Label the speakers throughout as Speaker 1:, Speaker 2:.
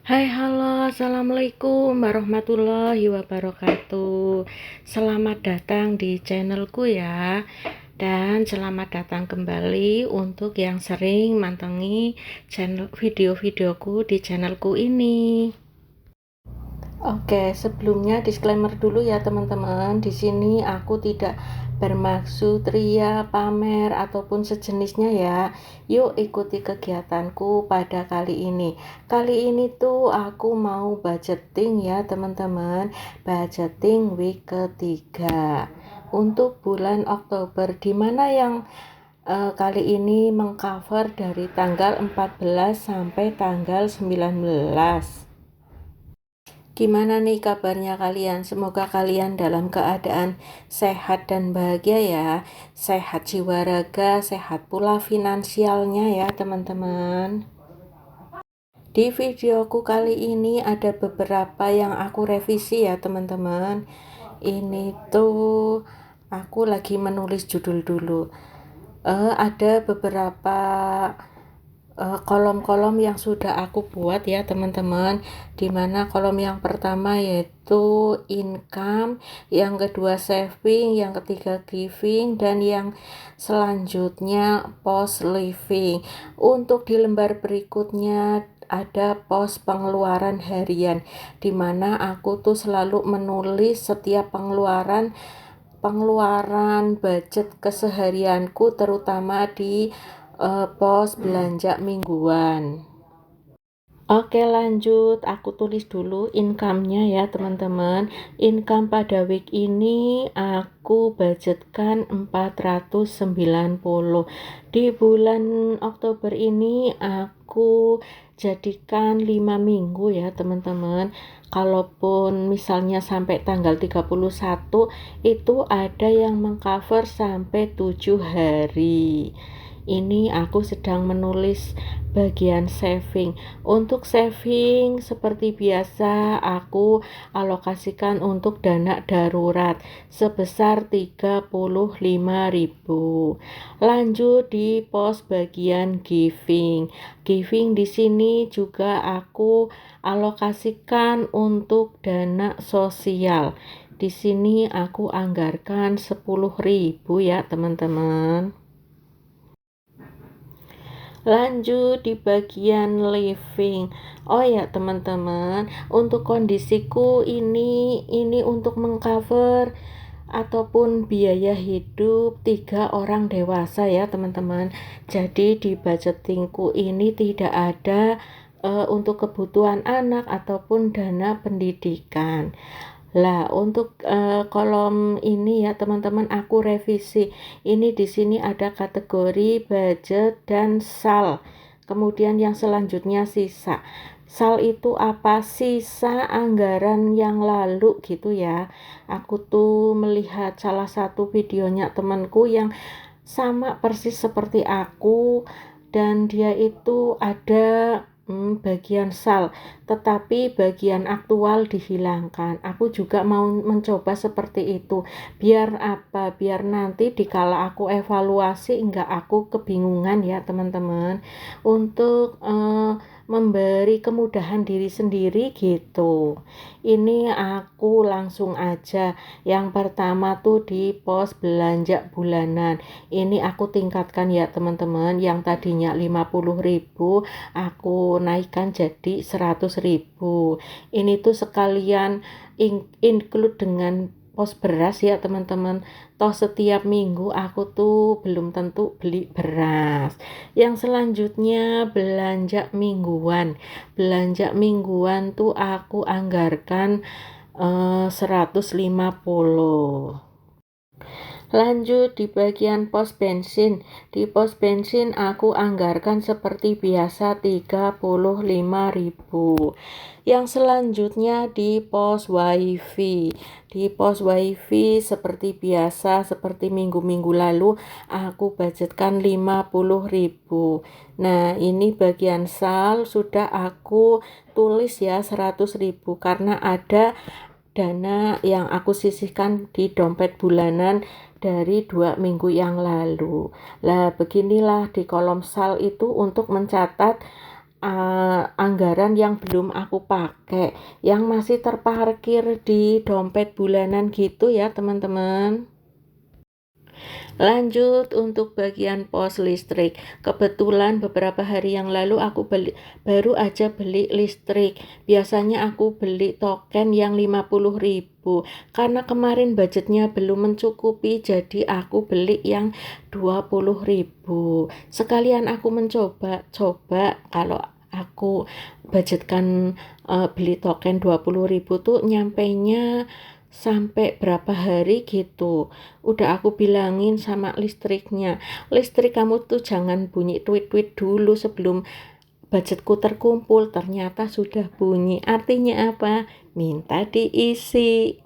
Speaker 1: Hai, halo, assalamualaikum warahmatullahi wabarakatuh. Selamat datang di channelku ya, dan selamat datang kembali untuk yang sering mantengi channel video-videoku di channelku ini. Oke, sebelumnya disclaimer dulu ya teman-teman. Di sini aku tidak bermaksud ria, pamer ataupun sejenisnya ya. Yuk ikuti kegiatanku pada kali ini. Kali ini tuh aku mau budgeting ya teman-teman. Budgeting week ketiga untuk bulan Oktober, dimana yang kali ini mengcover dari tanggal 14 sampai tanggal 19. Gimana nih kabarnya kalian? Semoga kalian dalam keadaan sehat dan bahagia ya. Sehat jiwa raga, sehat pula finansialnya ya teman-teman. Di videoku kali ini ada beberapa yang aku revisi ya teman-teman. Ini tuh aku lagi menulis judul dulu. Ada beberapa kolom-kolom yang sudah aku buat ya teman-teman, dimana kolom yang pertama yaitu income, yang kedua saving, yang ketiga giving, dan yang selanjutnya post living. Untuk di lembar berikutnya ada pos pengeluaran harian, dimana aku tuh selalu menulis setiap pengeluaran budget keseharianku, terutama di pos belanja mingguan. Oke, lanjut, aku tulis dulu income-nya ya teman-teman. Income pada week ini aku budgetkan 490. Di bulan Oktober ini aku jadikan 5 minggu ya teman-teman. Kalaupun misalnya sampai tanggal 31, itu ada yang mengcover sampai 7 hari. Ini aku sedang menulis bagian saving. Untuk saving seperti biasa aku alokasikan untuk dana darurat sebesar 35.000. Lanjut di pos bagian giving. Giving di sini juga aku alokasikan untuk dana sosial. Di sini aku anggarkan 10.000 ya teman-teman. Lanjut di bagian living. Oh ya teman-teman, untuk kondisiku ini untuk mengcover ataupun biaya hidup 3 orang dewasa ya teman-teman. Jadi di budgetingku ini tidak ada untuk kebutuhan anak ataupun dana pendidikan. Lah, untuk kolom ini ya teman-teman aku revisi. Ini di sini ada kategori budget dan sal. Kemudian yang selanjutnya sisa. Sal itu apa? Sisa anggaran yang lalu gitu ya. Aku tuh melihat salah satu videonya temanku yang sama persis seperti aku, dan dia itu ada bagian sal, tetapi bagian aktual dihilangkan. Aku juga mau mencoba seperti itu. Biar apa? Biar nanti dikala aku evaluasi enggak aku kebingungan ya teman-teman. Untuk memberi kemudahan diri sendiri gitu. Ini aku langsung aja. Yang pertama tuh di pos belanja bulanan. Ini aku tingkatkan ya teman-teman. Yang tadinya 50.000 aku naikkan jadi 100.000. Ini tuh sekalian include dengan pos beras ya teman-teman. Toh setiap minggu aku tuh belum tentu beli beras. Yang selanjutnya belanja mingguan. Belanja mingguan tuh aku anggarkan 150. Lanjut di bagian pos bensin. Di pos bensin aku anggarkan seperti biasa 35.000. Yang selanjutnya di pos wifi. Di pos wifi seperti biasa, seperti minggu-minggu lalu aku budgetkan 50.000. Nah, ini bagian sal sudah aku tulis ya 100.000 karena ada dana yang aku sisihkan di dompet bulanan dari 2 minggu yang lalu. Lah beginilah di kolom sal itu untuk mencatat anggaran yang belum aku pakai, yang masih terparkir di dompet bulanan gitu ya teman-teman. Lanjut untuk bagian pos listrik. Kebetulan beberapa hari yang lalu aku baru aja beli listrik. Biasanya aku beli token yang 50.000. Karena kemarin budgetnya belum mencukupi, jadi aku beli yang 20.000. Sekalian aku mencoba kalau aku budgetkan beli token 20.000 tuh nyampainya sampai berapa hari gitu. Udah aku bilangin sama listriknya, listrik kamu tuh jangan bunyi tweet-tweet dulu sebelum budgetku terkumpul. Ternyata sudah bunyi. Artinya apa? Minta diisi.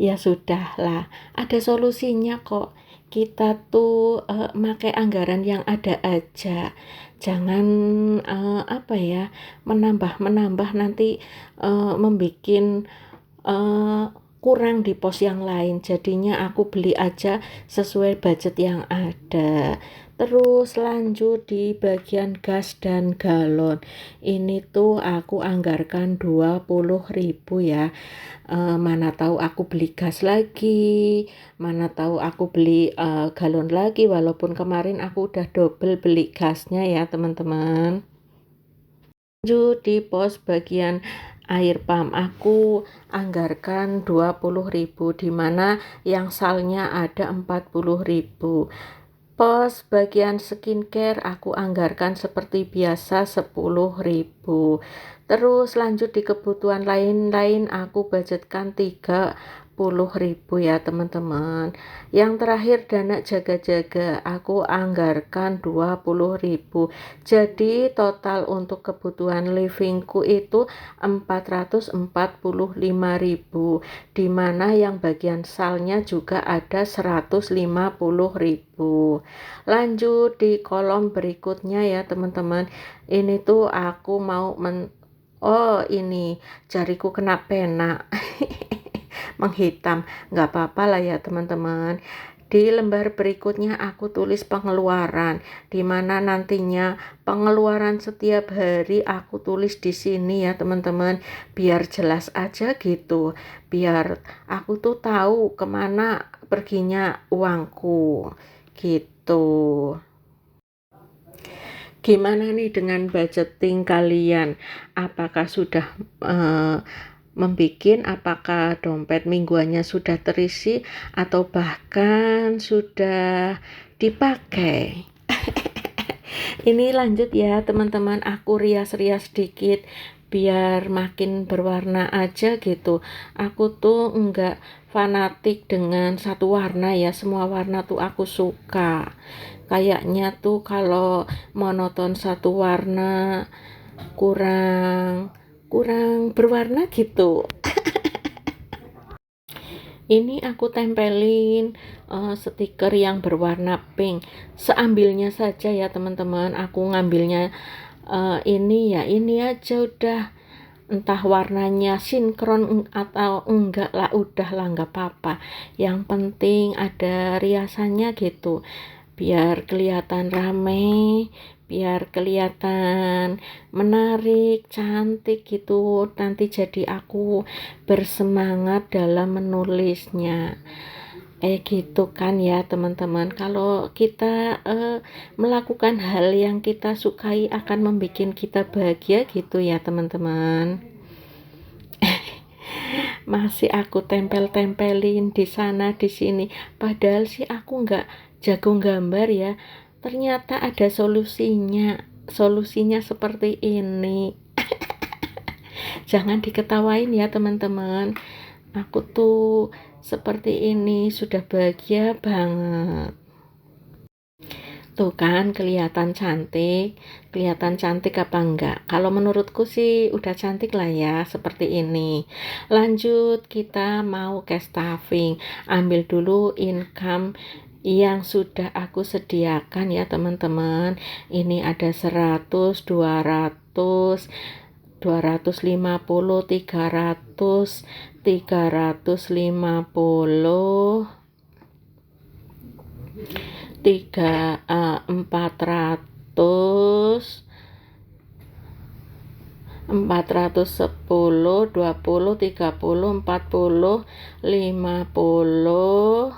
Speaker 1: Ya sudahlah, ada solusinya kok. Kita tuh pakai anggaran yang ada aja. Jangan apa ya, menambah nanti membikin kurang di pos yang lain. Jadinya aku beli aja sesuai budget yang ada. Terus lanjut di bagian gas dan galon. Ini tuh aku anggarkan 20.000 ya. Mana tahu aku beli gas lagi, mana tahu aku beli galon lagi, walaupun kemarin aku udah double beli gasnya ya teman-teman. Lanjut di pos bagian air pump, aku anggarkan 20.000, dimana yang salnya ada 40.000. Pos bagian skincare aku anggarkan seperti biasa 10.000. Terus lanjut di kebutuhan lain-lain aku budgetkan 30.000 ya teman-teman. Yang terakhir dana jaga-jaga aku anggarkan 20.000. Jadi total untuk kebutuhan livingku itu 445.000, dimana yang bagian salnya juga ada 150.000. Lanjut di kolom berikutnya ya teman-teman. Ini tuh aku mau ini jariku kena pena menghitam. Nggak apa-apa lah ya teman-teman. Di lembar berikutnya aku tulis pengeluaran, dimana nantinya pengeluaran setiap hari aku tulis di sini ya teman-teman, biar jelas aja gitu, biar aku tuh tahu kemana perginya uangku gitu. Gimana nih dengan budgeting kalian? Apakah sudah apakah dompet mingguannya sudah terisi atau bahkan sudah dipakai? Ini lanjut ya teman-teman, aku rias-rias sedikit biar makin berwarna aja gitu. Aku tuh enggak fanatik dengan satu warna ya, semua warna tuh aku suka. Kayaknya tuh kalau monoton satu warna kurang berwarna gitu. Ini aku tempelin stiker yang berwarna pink. Seambilnya saja ya teman-teman. Aku ngambilnya ini aja udah. Entah warnanya sinkron atau enggak lah, udah lah nggak apa-apa. Yang penting ada riasannya gitu. Biar kelihatan rame, biar kelihatan menarik, cantik gitu. Nanti jadi aku bersemangat dalam menulisnya. Gitu kan ya teman-teman. Kalau kita melakukan hal yang kita sukai akan membuat kita bahagia gitu ya teman-teman. Masih aku tempel-tempelin di sana di sini. Padahal sih aku nggak jago gambar ya. Ternyata ada solusinya. Solusinya seperti ini. Jangan diketawain ya teman-teman. Aku tuh seperti ini sudah bahagia banget. Tuh kan kelihatan cantik apa enggak? Kalau menurutku sih udah cantik lah ya seperti ini. Lanjut kita mau cash stuffing. Ambil dulu income yang sudah aku sediakan ya teman-teman. Ini ada 100, 200, 250, 300, 350, 400, 410, 20, 30, 40, 50,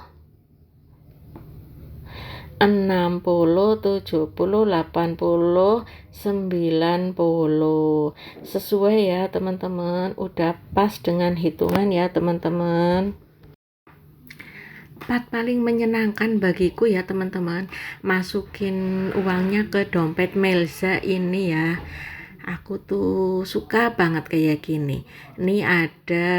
Speaker 1: 60, 70, 80, 90. Sesuai ya teman-teman, udah pas dengan hitungan ya teman-teman. Part paling menyenangkan bagiku ya teman-teman, masukin uangnya ke dompet Melza ini ya. Aku tuh suka banget kayak gini. Ini ada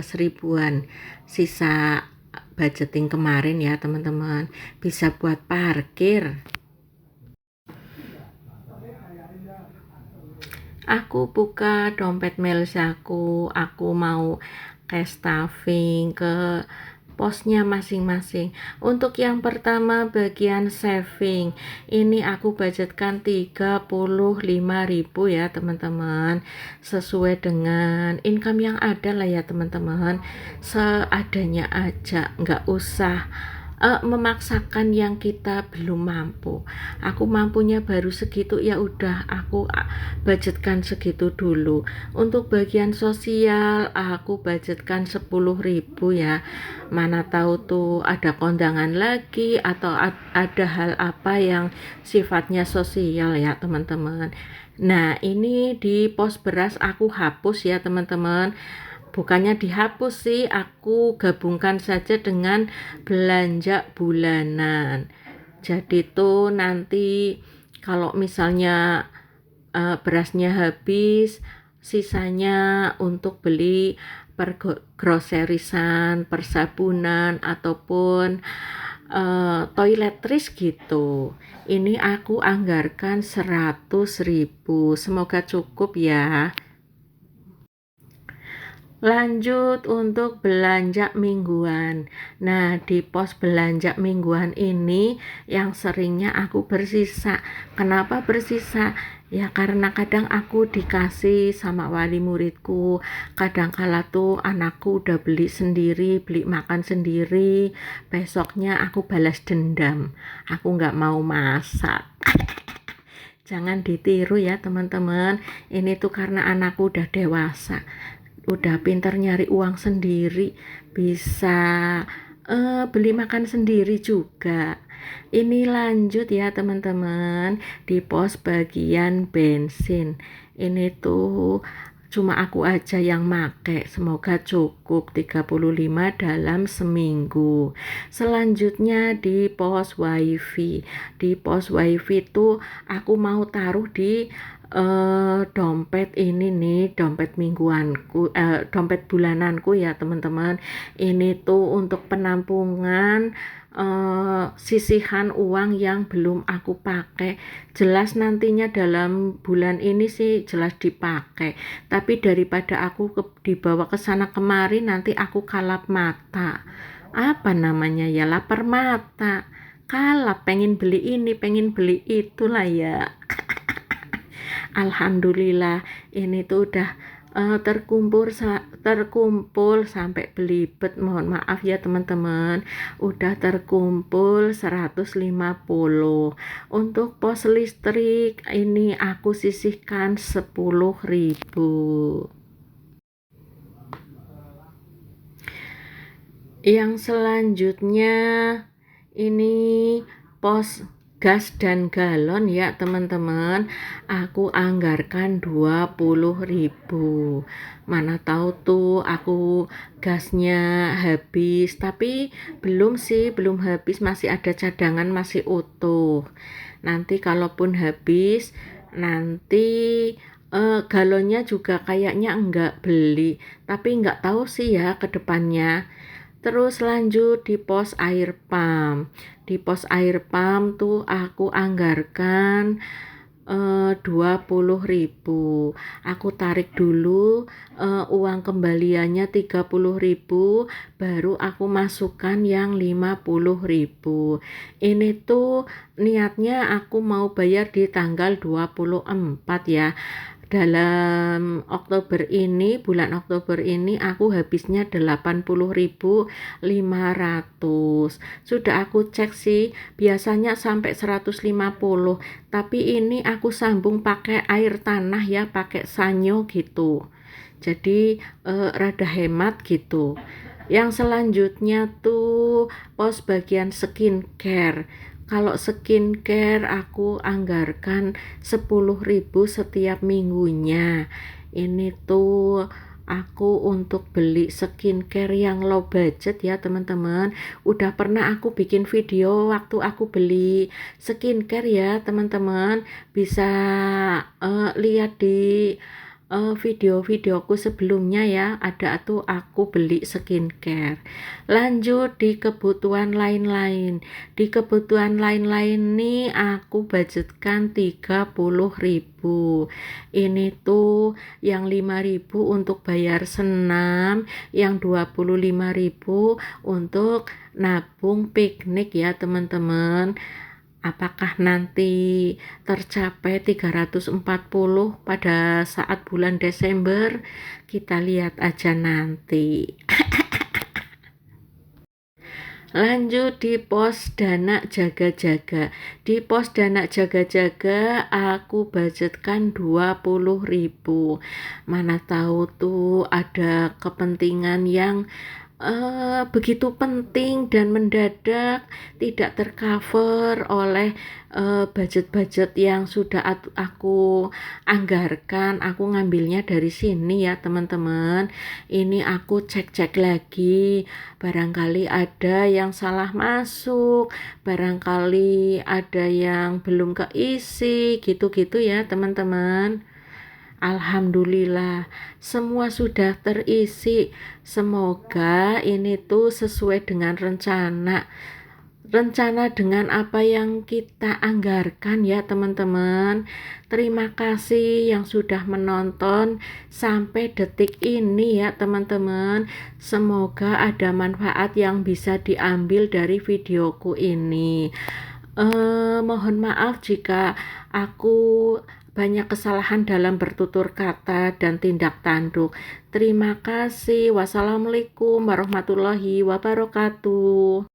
Speaker 1: 1000-an sisa budgeting kemarin ya teman-teman, bisa buat parkir. Aku buka dompet Melzaku, aku mau cash stuffing ke posnya masing-masing. Untuk yang pertama bagian saving, ini aku budgetkan 35.000 ya teman-teman, sesuai dengan income yang ada lah ya teman-teman, seadanya aja, nggak usah memaksakan yang kita belum mampu. Aku mampunya baru segitu, ya udah aku budgetkan segitu dulu. Untuk bagian sosial aku budgetkan 10.000 ya, mana tahu tuh ada kondangan lagi atau ada hal apa yang sifatnya sosial ya teman-teman. Nah ini di pos beras aku hapus ya teman-teman, bukannya dihapus sih, aku gabungkan saja dengan belanja bulanan. Jadi tuh nanti kalau misalnya berasnya habis, sisanya untuk beli groserisan, persabunan ataupun toiletries gitu. Ini aku anggarkan 100.000, semoga cukup ya. Lanjut untuk belanja mingguan. Nah, di pos belanja mingguan ini yang seringnya aku bersisa. Kenapa bersisa? Ya karena kadang aku dikasih sama wali muridku, kadang kala tuh anakku udah beli sendiri, beli makan sendiri, besoknya aku balas dendam, aku nggak mau masak. Jangan ditiru ya teman-teman, ini tuh karena anakku udah dewasa, udah pintar nyari uang sendiri, bisa beli makan sendiri juga. Ini lanjut ya teman-teman, di pos bagian bensin. Ini tuh cuma aku aja yang make, semoga cukup 35 dalam seminggu. Selanjutnya di pos wifi. Di pos wifi tuh aku mau taruh di dompet ini nih, dompet mingguanku, dompet bulananku ya teman-teman. Ini tuh untuk penampungan sisihan uang yang belum aku pakai. Jelas nantinya dalam bulan ini sih jelas dipakai, tapi daripada aku dibawa ke sana kemari nanti aku kalap mata, apa namanya ya, lapar mata, kalap pengen beli ini pengen beli itulah ya. Alhamdulillah ini tuh udah terkumpul sampai belibet, mohon maaf ya teman-teman, udah terkumpul 150. Untuk pos listrik ini aku sisihkan 10.000. Yang selanjutnya ini pos gas dan galon ya teman-teman, aku anggarkan 20.000. Mana tahu tuh aku gasnya habis, tapi belum sih, belum habis, masih ada cadangan, masih utuh. Nanti kalaupun habis, nanti galonnya juga kayaknya enggak beli, tapi enggak tahu sih ya ke depannya. Terus lanjut di pos air pump. Di pos air pump tuh aku anggarkan 20.000. Aku tarik dulu uang kembaliannya 30.000, baru aku masukkan yang 50.000. Ini tuh niatnya aku mau bayar di tanggal 24 ya. dalam bulan Oktober ini aku habisnya 80.500. Sudah aku cek sih, biasanya sampai 150, tapi ini aku sambung pakai air tanah ya, pakai sanyo gitu. Jadi rada hemat gitu. Yang selanjutnya tuh pos bagian skincare. Kalau skincare aku anggarkan 10.000 setiap minggunya. Ini tuh aku untuk beli skincare yang low budget ya teman-teman. Udah pernah aku bikin video waktu aku beli skincare ya teman-teman. Bisa lihat di video-videoku sebelumnya ya, ada tuh aku beli skincare. Lanjut di kebutuhan lain-lain. Di kebutuhan lain-lain nih aku budgetkan 30.000. Ini tuh yang 5.000 untuk bayar senam, yang 25.000 untuk nabung piknik ya teman-teman. Apakah nanti tercapai 340 pada saat bulan Desember? Kita lihat aja nanti. Lanjut di pos dana jaga-jaga. Di pos dana jaga-jaga aku budgetkan 20.000. Mana tahu tuh ada kepentingan yang begitu penting dan mendadak tidak tercover oleh budget-budget yang sudah aku anggarkan. Aku ngambilnya dari sini ya teman-teman. Ini aku cek-cek lagi, barangkali ada yang salah masuk, barangkali ada yang belum keisi gitu-gitu ya teman-teman. Alhamdulillah semua sudah terisi. Semoga ini tuh sesuai dengan rencana dengan apa yang kita anggarkan ya teman-teman. Terima kasih yang sudah menonton sampai detik ini ya teman-teman. Semoga ada manfaat yang bisa diambil dari videoku ini. Mohon maaf jika aku banyak kesalahan dalam bertutur kata dan tindak tanduk. Terima kasih. Wassalamualaikum warahmatullahi wabarakatuh.